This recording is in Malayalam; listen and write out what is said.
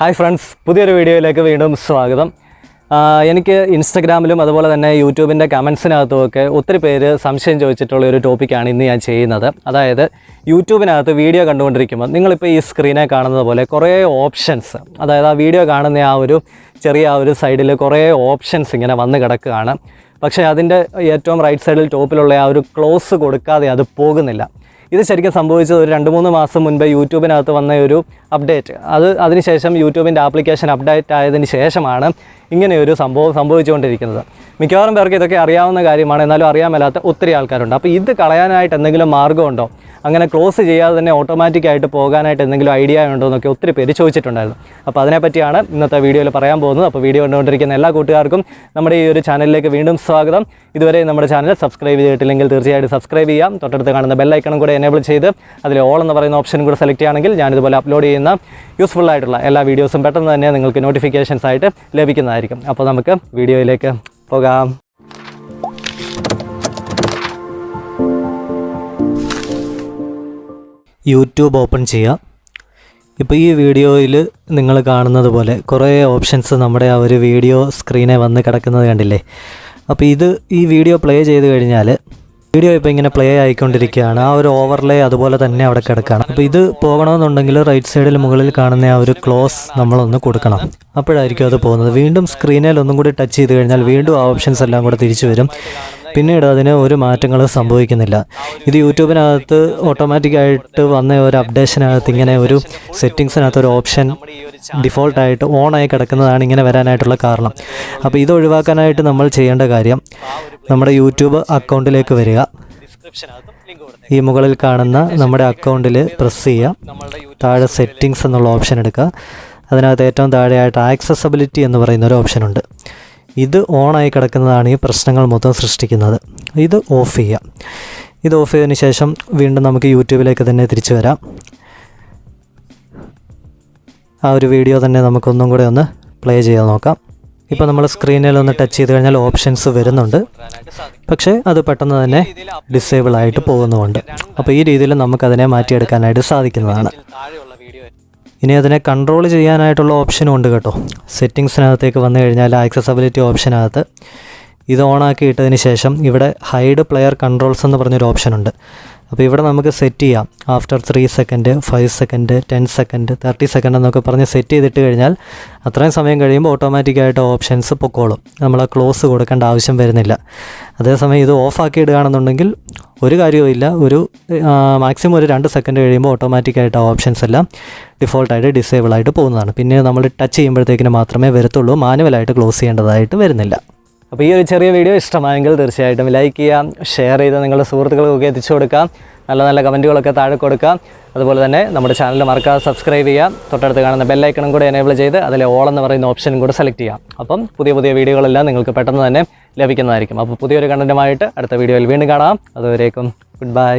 ഹായ് ഫ്രണ്ട്സ്, പുതിയൊരു വീഡിയോയിലേക്ക് വീണ്ടും സ്വാഗതം. എനിക്ക് ഇൻസ്റ്റഗ്രാമിലും അതുപോലെ തന്നെ യൂട്യൂബിൻ്റെ കമൻസിനകത്തുമൊക്കെ ഒത്തിരി പേര് സംശയം ചോദിച്ചിട്ടുള്ള ഒരു ടോപ്പിക്കാണ് ഇന്ന് ഞാൻ ചെയ്യുന്നത്. അതായത് യൂട്യൂബിനകത്ത് വീഡിയോ കണ്ടുകൊണ്ടിരിക്കുമ്പോൾ നിങ്ങളിപ്പോൾ ഈ സ്ക്രീനെ കാണുന്നത് പോലെ കുറേ ഓപ്ഷൻസ്, അതായത് ആ വീഡിയോ കാണുന്ന ആ ഒരു ചെറിയ ആ ഒരു സൈഡിൽ കുറേ ഓപ്ഷൻസ് ഇങ്ങനെ വന്ന് കിടക്കുകയാണ്. പക്ഷേ അതിൻ്റെ ഏറ്റവും റൈറ്റ് സൈഡിൽ ടോപ്പിലുള്ള ആ ഒരു ക്ലോസ് കൊടുക്കാതെ അത് പോകുന്നില്ല. ഇത് ശരിക്കും സംഭവിച്ചത് ഒരു 2-3 മാസം മുൻപ് യൂട്യൂബിനകത്ത് വന്ന ഒരു അപ്ഡേറ്റ്, അതിനുശേഷം യൂട്യൂബിൻ്റെ ആപ്ലിക്കേഷൻ അപ്ഡേറ്റ് ആയതിന് ശേഷമാണ് ഇങ്ങനെയൊരു സംഭവം സംഭവിച്ചുകൊണ്ടിരിക്കുന്നത്. മിക്കവാറും പേർക്ക് ഇതൊക്കെ അറിയാവുന്ന കാര്യമാണ്, എന്നാലും അറിയാൻ മേലാത്ത ഒത്തിരി ആൾക്കാരുണ്ട്. അപ്പോൾ ഇത് കളയാനായിട്ട് എന്തെങ്കിലും മാർഗ്ഗമുണ്ടോ, അങ്ങനെ ക്ലോസ് ചെയ്യാതെ തന്നെ ഓട്ടോമാറ്റിക്കായിട്ട് പോകാനായിട്ട് എന്തെങ്കിലും ഐഡിയ ഉണ്ടോ എന്നൊക്കെ ഒത്തിരി പേര് ചോദിച്ചിട്ടുണ്ടായിരുന്നു. അപ്പോൾ അതിനെപ്പറ്റിയാണ് ഇന്നത്തെ വീഡിയോയിൽ പറയാൻ പോകുന്നത്. അപ്പോൾ വീഡിയോ കണ്ടുകൊണ്ടിരിക്കുന്ന എല്ലാ കൂട്ടുകാർക്കും നമ്മുടെ ഈ ഒരു ചാനലിലേക്ക് വീണ്ടും സ്വാഗതം. ഇതുവരെ നമ്മുടെ ചാനൽ സബ്സ്ക്രൈബ് ചെയ്തിട്ടില്ലെങ്കിൽ തീർച്ചയായിട്ടും സബ്സ്ക്രൈബ് ചെയ്യാം. തൊട്ടടുത്ത് കാണുന്ന ബെല്ലൈക്കണും കൂടെ എനേബിൾ ചെയ്ത് അതിൽ ഓൾ എന്ന് പറയുന്ന ഓപ്ഷൻ കൂടെ സെലക്ട് ചെയ്യുകയാണെങ്കിൽ ഞാനിതുപോലെ അപ്ലോഡ് ചെയ്യുന്ന യൂസ്ഫുൾ ആയിട്ടുള്ള എല്ലാ വീഡിയോസും പെട്ടെന്ന് തന്നെ നിങ്ങൾക്ക് നോട്ടിഫിക്കേഷൻസ് ആയിട്ട് ലഭിക്കുന്നതായിരിക്കും. അപ്പോൾ നമുക്ക് വീഡിയോയിലേക്ക് പോകാം. യൂട്യൂബ് ഓപ്പൺ ചെയ്യുക. ഇപ്പോൾ ഈ വീഡിയോയിൽ നിങ്ങൾ കാണുന്നത് പോലെ കുറേ ഓപ്ഷൻസ് നമ്മുടെ ആ ഒരു വീഡിയോ സ്ക്രീനെ വന്ന് കിടക്കുന്നത് കണ്ടില്ലേ. അപ്പോൾ ഈ വീഡിയോ പ്ലേ ചെയ്ത് കഴിഞ്ഞാൽ വീഡിയോ ഇപ്പോൾ ഇങ്ങനെ പ്ലേ ആയിക്കൊണ്ടിരിക്കുകയാണ്. ആ ഒരു ഓവർലേ അതുപോലെ തന്നെ അവിടെ കിടക്കുകയാണ്. അപ്പോൾ ഇത് പോകണമെന്നുണ്ടെങ്കിൽ റൈറ്റ് സൈഡിൽ മുകളിൽ കാണുന്ന ആ ഒരു ക്ലോസ് നമ്മളൊന്ന് കൊടുക്കണം. അപ്പോഴായിരിക്കും അത് പോകുന്നത്. വീണ്ടും സ്ക്രീനിൽ ഒന്നും കൂടി ടച്ച് ചെയ്ത് കഴിഞ്ഞാൽ വീണ്ടും ആ ഓപ്ഷൻസ് എല്ലാം കൂടെ തിരിച്ചു വരും. പിന്നീട് അതിന് ഒരു മാറ്റങ്ങളും സംഭവിക്കുന്നില്ല. ഇത് യൂട്യൂബിനകത്ത് ഓട്ടോമാറ്റിക്കായിട്ട് വന്ന ഒരു അപ്ഡേഷനകത്ത് ഇങ്ങനെ ഒരു സെറ്റിങ്സിനകത്ത് ഒരു ഓപ്ഷൻ ഡിഫോൾട്ടായിട്ട് ഓണായി കിടക്കുന്നതാണ് ഇങ്ങനെ വരാനായിട്ടുള്ള കാരണം. അപ്പോൾ ഇത് ഒഴിവാക്കാനായിട്ട് നമ്മൾ ചെയ്യേണ്ട കാര്യം, നമ്മുടെ യൂട്യൂബ് അക്കൗണ്ടിലേക്ക് വരിക. ഈ മുകളിൽ കാണുന്ന നമ്മുടെ അക്കൗണ്ടിൽ പ്രസ് ചെയ്യുക. താഴെ സെറ്റിങ്സ് എന്നുള്ള ഓപ്ഷൻ എടുക്കുക. അതിനകത്ത് ഏറ്റവും താഴെയായിട്ട് ആക്സസബിലിറ്റി എന്ന് പറയുന്ന ഒരു ഓപ്ഷനുണ്ട്. ഇത് ഓണായി കിടക്കുന്നതാണ് ഈ പ്രശ്നങ്ങൾ മൊത്തം സൃഷ്ടിക്കുന്നത്. ഇത് ഓഫ് ചെയ്യാം. ഇത് ഓഫ് ചെയ്തതിന് ശേഷം വീണ്ടും നമുക്ക് യൂട്യൂബിലേക്ക് തന്നെ തിരിച്ചു വരാം. ആ ഒരു വീഡിയോ തന്നെ നമുക്കൊന്നും കൂടെ ഒന്ന് പ്ലേ ചെയ്ത് നോക്കാം. ഇപ്പോൾ നമ്മൾ സ്ക്രീനിൽ ഒന്ന് ടച്ച് ചെയ്ത് കഴിഞ്ഞാൽ ഓപ്ഷൻസ് വരുന്നുണ്ട്, പക്ഷേ അത് പെട്ടെന്ന് തന്നെ ഡിസേബിൾ ആയിട്ട് പോകുന്നുമുണ്ട്. അപ്പോൾ ഈ രീതിയിൽ നമുക്കതിനെ മാറ്റിയെടുക്കാനായിട്ട് സാധിക്കുന്നതാണ്. ഇനി അതിനെ കൺട്രോൾ ചെയ്യാനായിട്ടുള്ള ഓപ്ഷനും ഉണ്ട് കേട്ടോ. സെറ്റിങ്സിനകത്തേക്ക് വന്നു കഴിഞ്ഞാൽ ആക്സസബിലിറ്റി ഓപ്ഷനകത്ത് ഇത് ഓണാക്കി ഇട്ടതിന് ശേഷം ഇവിടെ ഹൈഡ് പ്ലെയർ കൺട്രോൾസ് എന്ന് പറഞ്ഞൊരു ഓപ്ഷനുണ്ട്. അപ്പോൾ ഇവിടെ നമുക്ക് സെറ്റ് ചെയ്യാം. After 3 second, 5 second, 10 second, 30 second എന്നൊക്കെ പറഞ്ഞ് സെറ്റ് ചെയ്തിട്ട് കഴിഞ്ഞാൽ അത്രയും സമയം കഴിയുമ്പോൾ ഓട്ടോമാറ്റിക്കായിട്ട് ഓപ്ഷൻസ് പൊക്കോളും. നമ്മൾ ആ ക്ലോസ് കൊടുക്കേണ്ട ആവശ്യം വരുന്നില്ല. അതേസമയം ഇത് ഓഫാക്കി ഇടുകയാണെന്നുണ്ടെങ്കിൽ ഒരു കാര്യവുമില്ല. മാക്സിമം ഒരു 2 സെക്കൻഡ് കഴിയുമ്പോൾ ഓട്ടോമാറ്റിക്കായിട്ട് ആ ഓപ്ഷൻസ് എല്ലാം ഡിഫോൾട്ടായിട്ട് ഡിസേബിൾ ആയിട്ട് പോകുന്നതാണ്. പിന്നെ നമ്മൾ ടച്ച് ചെയ്യുമ്പോഴത്തേക്കിന് മാത്രമേ വരത്തുള്ളൂ, മാനുവലായിട്ട് ക്ലോസ് ചെയ്യേണ്ടതായിട്ട് വരുന്നില്ല. അപ്പോൾ ഈ ഒരു ചെറിയ വീഡിയോ ഇഷ്ടമായെങ്കിൽ തീർച്ചയായിട്ടും ലൈക്ക് ചെയ്യാം, ഷെയർ ചെയ്ത് നിങ്ങളുടെ സുഹൃത്തുക്കൾക്കൊക്കെ എത്തിച്ചു കൊടുക്കാം, നല്ല നല്ല കമൻറ്റുകളൊക്കെ താഴെ കൊടുക്കാം. അതുപോലെ തന്നെ നമ്മുടെ ചാനൽ മറക്കാതെ സബ്സ്ക്രൈബ് ചെയ്യാം. തൊട്ടടുത്ത് കാണുന്ന ബെല്ലൈക്കണും കൂടെ എനേബിൾ ചെയ്ത് അതിലെ ഓൾ എന്ന് പറയുന്ന ഓപ്ഷനും കൂടെ സെലക്ട് ചെയ്യാം. അപ്പം പുതിയ വീഡിയോകളെല്ലാം നിങ്ങൾക്ക് പെട്ടെന്ന് തന്നെ ലഭിക്കുന്നതായിരിക്കും. അപ്പോൾ പുതിയൊരു കണ്ടൻറ്റുമായിട്ട് അടുത്ത വീഡിയോയിൽ വീണ്ടും കാണാം. അതുവരേക്കും ഗുഡ് ബൈ.